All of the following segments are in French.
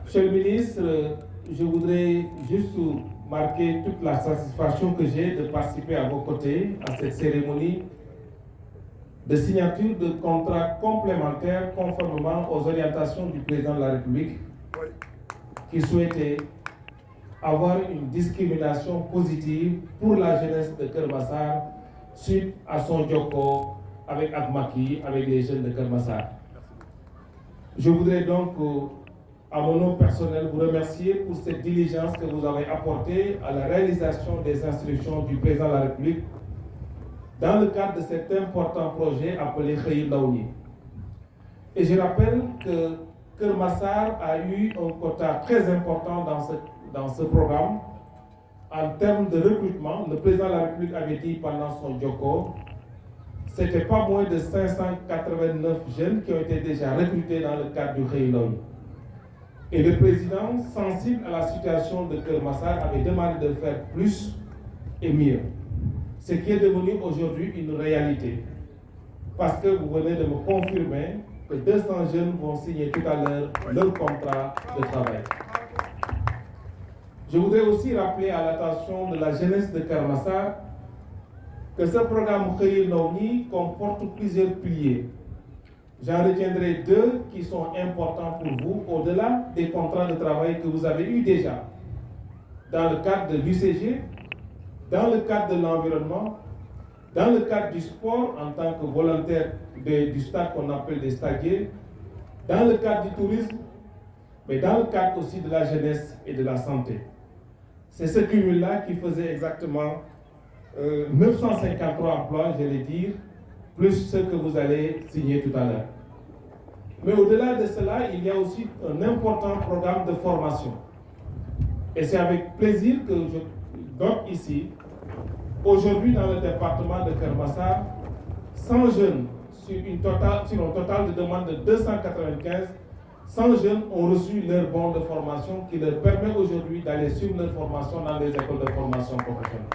Monsieur le ministre, je voudrais juste marquer toute la satisfaction que j'ai de participer à vos côtés à cette cérémonie de signature de contrats complémentaires conformément aux orientations du président de la République qui souhaitait avoir une discrimination positive pour la jeunesse de Keur Massar suite à son jokko avec Agmaki, avec les jeunes de Keur Massar. Je voudrais donc, à mon nom personnel, vous remercier pour cette diligence que vous avez apportée à la réalisation des instructions du président de la République dans le cadre de cet important projet appelé Xëyu Ndaw ñi. Et je rappelle que Keur Massar a eu un quota très important dans ce programme. En termes de recrutement, le président de la République avait dit pendant son jokko, ce n'était pas moins de 589 jeunes qui ont été déjà recrutés dans le cadre du Xëyu Ndaw ñi. Et le président, sensible à la situation de Keur Massar, avait demandé de faire plus et mieux. Ce qui est devenu aujourd'hui une réalité. Parce que vous venez de me confirmer que 200 jeunes vont signer tout à l'heure leur contrat de travail. Je voudrais aussi rappeler à l'attention de la jeunesse de Keur Massar que ce programme Xëyu Ndaw ñi comporte plusieurs piliers. J'en retiendrai deux qui sont importants pour vous, au-delà des contrats de travail que vous avez eus déjà, dans le cadre de l'UCG, dans le cadre de l'environnement, dans le cadre du sport en tant que volontaire du stade qu'on appelle des stagiaires, dans le cadre du tourisme, mais dans le cadre aussi de la jeunesse et de la santé. C'est ce cumul-là qui faisait exactement 953 emplois, je vais dire, plus ceux que vous allez signer tout à l'heure. Mais au-delà de cela, il y a aussi un important programme de formation. Et c'est avec plaisir que je donne ici, aujourd'hui dans le département de Keur Massar, 100 jeunes sur un total de demande de 295, 100 jeunes ont reçu leur bon de formation qui leur permet aujourd'hui d'aller suivre leur formation dans les écoles de formation professionnelle.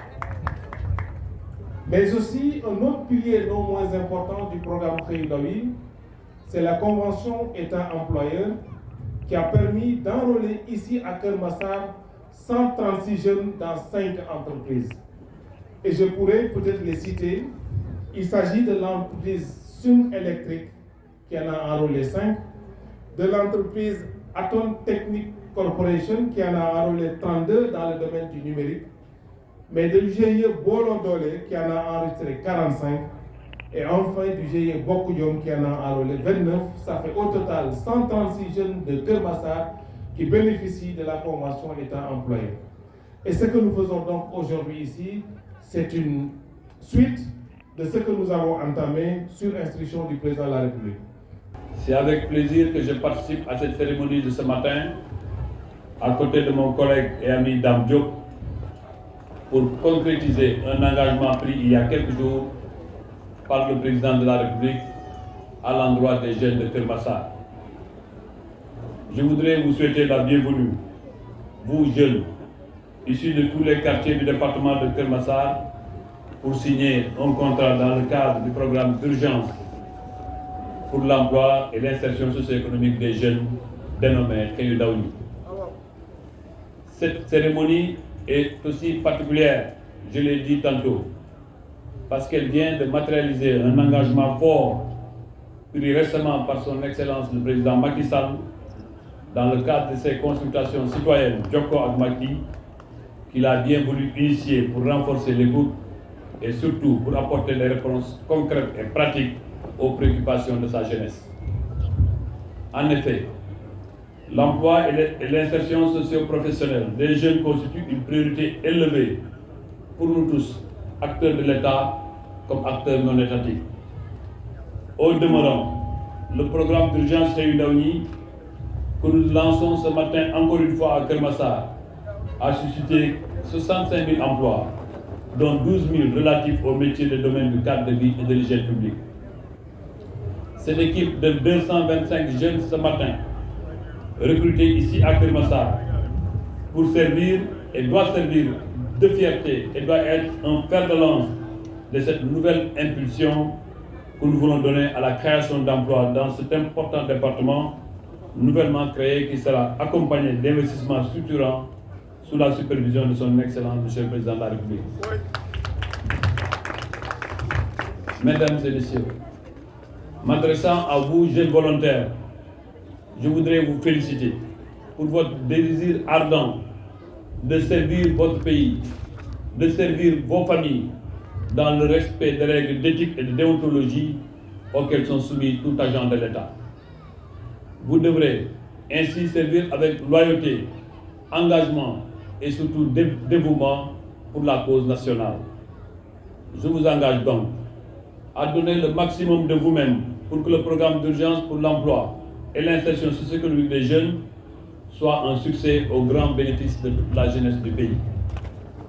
Mais aussi, un autre pilier non moins important du programme Xëyu Ndaw ñi, c'est la convention État-employeur qui a permis d'enrôler ici à Keur Massar 136 jeunes dans 5 entreprises. Et je pourrais peut-être les citer. Il s'agit de l'entreprise Sum Électrique qui en a enrôlé 5, de l'entreprise Atom Technique Corporation qui en a enrôlé 32 dans le domaine du numérique, mais de l'UGE Bolo Dole qui en a enregistré 45, et enfin du GIE Bokk Jom qui en a enrôlé 29. Ça fait au total 136 jeunes de Keur Massar qui bénéficient de la convention État-employeur. Et ce que nous faisons donc aujourd'hui ici, c'est une suite de ce que nous avons entamé sur instruction du président de la République. C'est avec plaisir que je participe à cette cérémonie de ce matin, à côté de mon collègue et ami Dame Diop, pour concrétiser un engagement pris il y a quelques jours par le président de la République à l'endroit des jeunes de Keur Massar. Je voudrais vous souhaiter la bienvenue, vous jeunes, issus de tous les quartiers du département de Keur Massar, pour signer un contrat dans le cadre du programme d'urgence pour l'emploi et l'insertion socio-économique des jeunes dénommé Xëyu Ndaw ñi. Cette cérémonie est aussi particulière, je l'ai dit tantôt, parce qu'elle vient de matérialiser un engagement fort pris récemment par son Excellence le président Macky Sall dans le cadre de ses consultations citoyennes Jokko ak Macky qu'il a bien voulu initier pour renforcer l'écoute et surtout pour apporter des réponses concrètes et pratiques aux préoccupations de sa jeunesse. En effet, l'emploi et l'insertion socio-professionnelle des jeunes constituent une priorité élevée pour nous tous, acteurs de l'État comme acteurs non étatiques. Au demeurant, le programme d'urgence Xëyu Ndaw ñi que nous lançons ce matin encore une fois à Keur Massar a suscité 65 000 emplois, dont 12 000 relatifs aux métiers des domaines du cadre de vie et de l'hygiène publique. Cette équipe de 225 jeunes ce matin, recrutés ici à Keur Massar, pour servir et doit servir de fierté et doit être un fer de lance de cette nouvelle impulsion que nous voulons donner à la création d'emplois dans cet important département nouvellement créé qui sera accompagné d'investissements structurants sous la supervision de son Excellence, Monsieur le Président de la République. Mesdames et Messieurs, m'adressant à vous, jeunes volontaires, je voudrais vous féliciter pour votre désir ardent de servir votre pays, de servir vos familles dans le respect des règles d'éthique et de déontologie auxquelles sont soumis tout agent de l'État. Vous devrez ainsi servir avec loyauté, engagement et surtout dévouement pour la cause nationale. Je vous engage donc à donner le maximum de vous-même pour que le programme d'urgence pour l'emploi et l'insertion socio-économique des jeunes soit un succès au grand bénéfice de toute la jeunesse du pays.